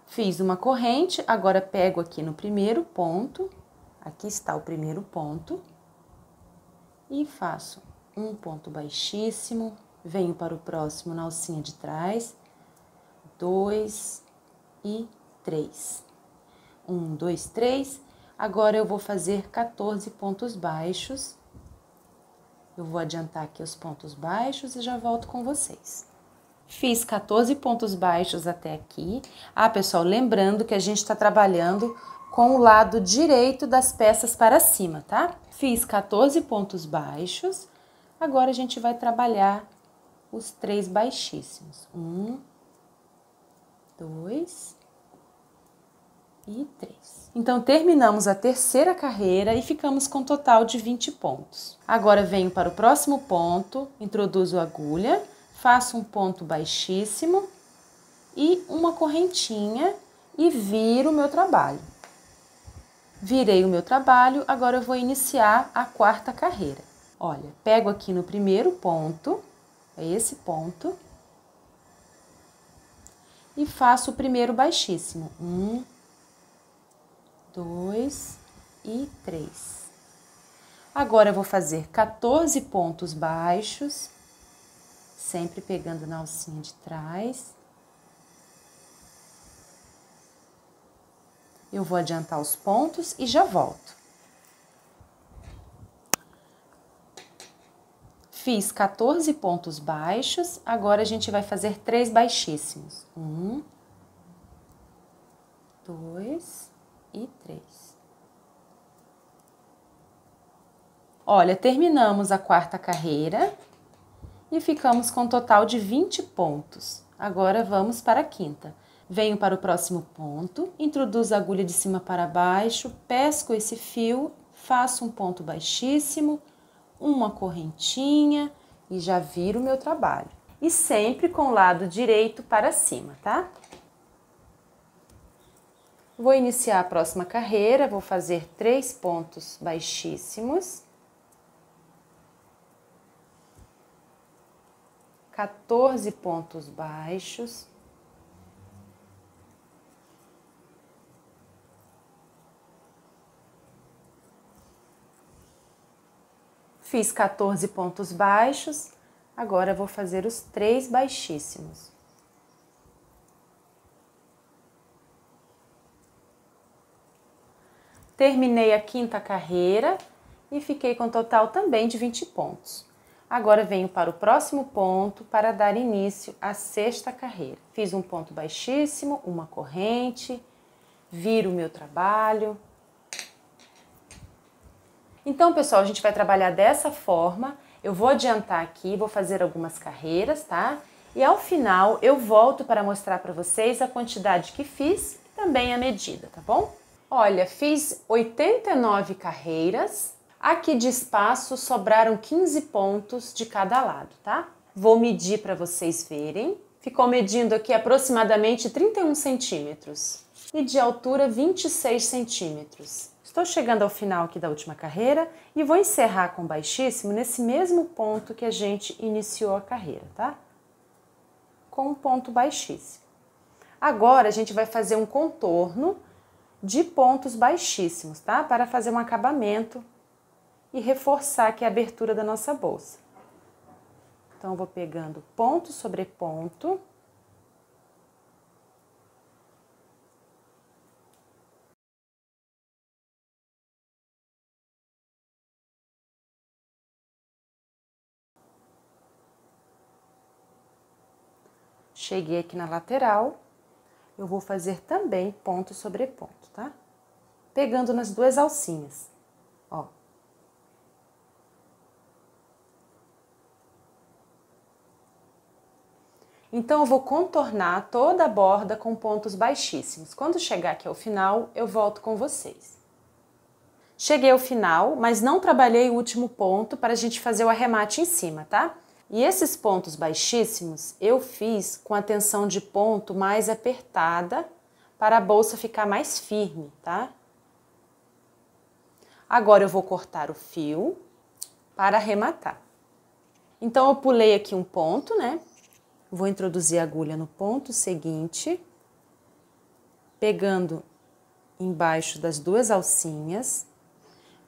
Fiz uma corrente, agora pego aqui no primeiro ponto, aqui está o primeiro ponto, e faço um ponto baixíssimo, venho para o próximo na alcinha de trás, 2 e 3. 1, 2, 3. Agora eu vou fazer 14 pontos baixos. Eu vou adiantar aqui os pontos baixos e já volto com vocês. Fiz 14 pontos baixos até aqui. Ah, pessoal, lembrando que a gente está trabalhando com o lado direito das peças para cima, tá? Fiz 14 pontos baixos. Agora a gente vai trabalhar os 3 baixíssimos. 1, 2 e 3. Então, terminamos a terceira carreira e ficamos com um total de 20 pontos. Agora, venho para o próximo ponto, introduzo a agulha, faço um ponto baixíssimo e uma correntinha e viro o meu trabalho. Virei o meu trabalho, agora eu vou iniciar a quarta carreira. Olha, pego aqui no primeiro ponto, é esse ponto, e faço o primeiro baixíssimo. 1, 2 e 3. Agora eu vou fazer 14 pontos baixos, sempre pegando na alcinha de trás. Eu vou adiantar os pontos e já volto. Fiz 14 pontos baixos, agora a gente vai fazer 3 baixíssimos. 1, 2 e 3. Olha, terminamos a quarta carreira e ficamos com um total de 20 pontos. Agora vamos para a quinta. Venho para o próximo ponto, introduzo a agulha de cima para baixo, pesco esse fio, faço um ponto baixíssimo, uma correntinha e já viro o meu trabalho. E sempre com o lado direito para cima, tá? Vou iniciar a próxima carreira, vou fazer 3 pontos baixíssimos. 14 pontos baixos. Fiz 14 pontos baixos, agora vou fazer os 3 baixíssimos. Terminei a quinta carreira e fiquei com um total também de 20 pontos. Agora venho para o próximo ponto para dar início à sexta carreira. Fiz um ponto baixíssimo, uma corrente, viro o meu trabalho. Então, pessoal, a gente vai trabalhar dessa forma. Eu vou adiantar aqui, vou fazer algumas carreiras, tá? E ao final eu volto para mostrar para vocês a quantidade que fiz e também a medida, tá bom? Olha, fiz 89 carreiras. Aqui de espaço sobraram 15 pontos de cada lado, tá? Vou medir para vocês verem. Ficou medindo aqui aproximadamente 31 centímetros e de altura 26 centímetros. Estou chegando ao final aqui da última carreira e vou encerrar com baixíssimo nesse mesmo ponto que a gente iniciou a carreira, tá? Com um ponto baixíssimo. Agora a gente vai fazer um contorno de pontos baixíssimos, tá? Para fazer um acabamento e reforçar aqui a abertura da nossa bolsa. Então, eu vou pegando ponto sobre ponto. Cheguei aqui na lateral, eu vou fazer também ponto sobre ponto, tá? Pegando nas 2 alcinhas, ó. Então, eu vou contornar toda a borda com pontos baixíssimos. Quando chegar aqui ao final, eu volto com vocês. Cheguei ao final, mas não trabalhei o último ponto para a gente fazer o arremate em cima, tá? E esses pontos baixíssimos eu fiz com a tensão de ponto mais apertada para a bolsa ficar mais firme, tá? Agora eu vou cortar o fio para arrematar. Então, eu pulei aqui um ponto, né? Vou introduzir a agulha no ponto seguinte, pegando embaixo das 2 alcinhas.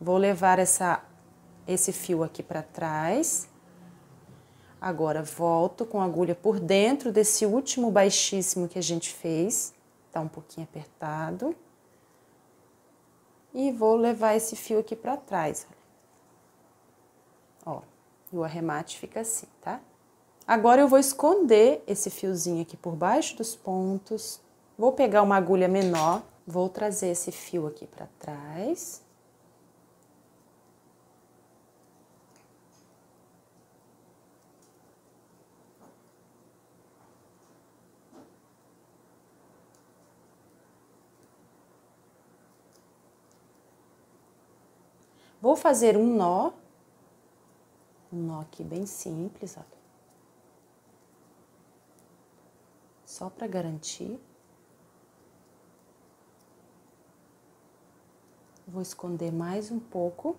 Vou levar esse fio aqui para trás. Agora, volto com a agulha por dentro desse último baixíssimo que a gente fez. Tá um pouquinho apertado. E vou levar esse fio aqui para trás. Ó, e o arremate fica assim, tá? Agora, eu vou esconder esse fiozinho aqui por baixo dos pontos. Vou pegar uma agulha menor, vou trazer esse fio aqui para trás. Vou fazer um nó aqui bem simples, olha. Só para garantir. Vou esconder mais um pouco.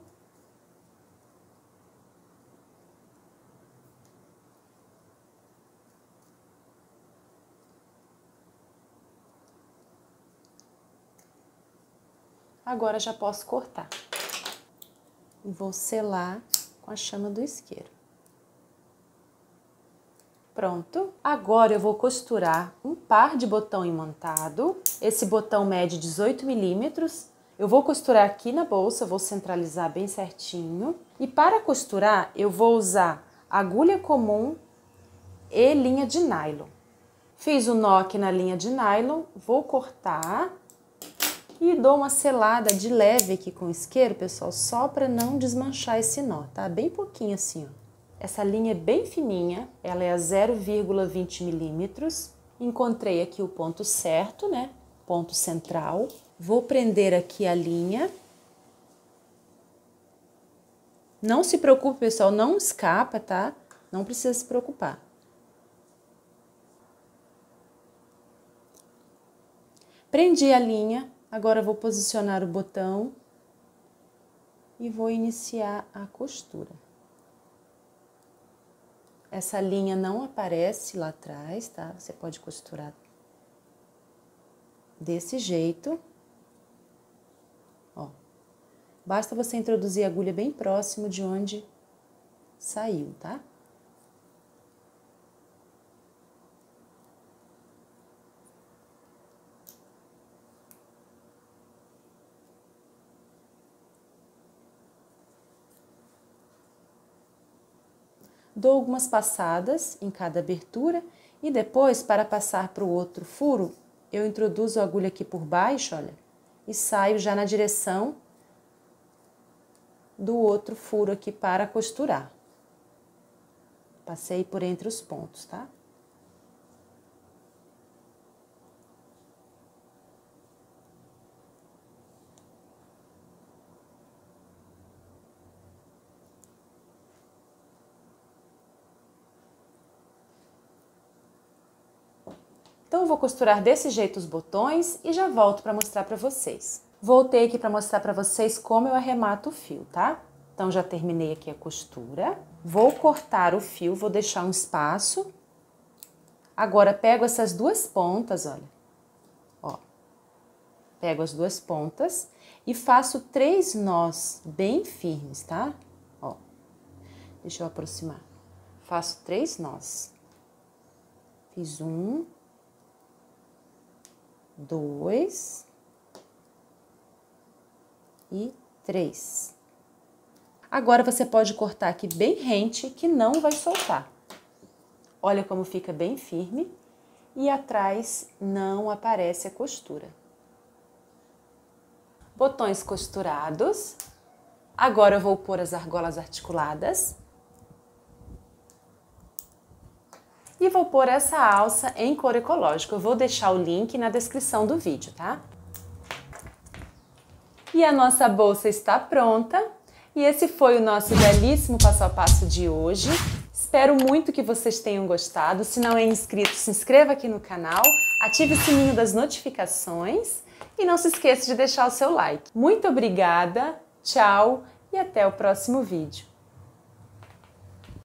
Agora já posso cortar. E vou selar com a chama do isqueiro. Pronto. Agora eu vou costurar um par de botão imantado. Esse botão mede 18 milímetros. Eu vou costurar aqui na bolsa, vou centralizar bem certinho. E para costurar, eu vou usar agulha comum e linha de nylon. Fiz o nó aqui na linha de nylon, vou cortar e dou uma selada de leve aqui com o isqueiro, pessoal, só para não desmanchar esse nó, tá? Bem pouquinho assim, ó. Essa linha é bem fininha, ela é a 0,20 milímetros. Encontrei aqui o ponto certo, né? Ponto central. Vou prender aqui a linha. Não se preocupe, pessoal, não escapa, tá? Não precisa se preocupar. Prendi a linha, agora vou posicionar o botão e vou iniciar a costura. Essa linha não aparece lá atrás, tá? Você pode costurar desse jeito. Ó, basta você introduzir a agulha bem próximo de onde saiu, tá? Dou algumas passadas em cada abertura e depois, para passar para o outro furo, eu introduzo a agulha aqui por baixo, olha, e saio já na direção do outro furo aqui para costurar. Passei por entre os pontos, tá? Então, eu vou costurar desse jeito os botões e já volto para mostrar para vocês. Voltei aqui para mostrar para vocês como eu arremato o fio, tá? Então, já terminei aqui a costura. Vou cortar o fio, vou deixar um espaço. Agora, pego essas duas pontas, olha. Ó. Pego as duas pontas e faço 3 nós bem firmes, tá? Ó. Deixa eu aproximar. Faço 3 nós. Fiz 1, 2 e 3. Agora você pode cortar aqui bem rente, que não vai soltar. Olha como fica bem firme e atrás não aparece a costura. Botões costurados. Agora eu vou pôr as argolas articuladas. E vou pôr essa alça em couro ecológico. Eu vou deixar o link na descrição do vídeo, tá? E a nossa bolsa está pronta. E esse foi o nosso belíssimo passo a passo de hoje. Espero muito que vocês tenham gostado. Se não é inscrito, se inscreva aqui no canal, ative o sininho das notificações e não se esqueça de deixar o seu like. Muito obrigada, tchau e até o próximo vídeo.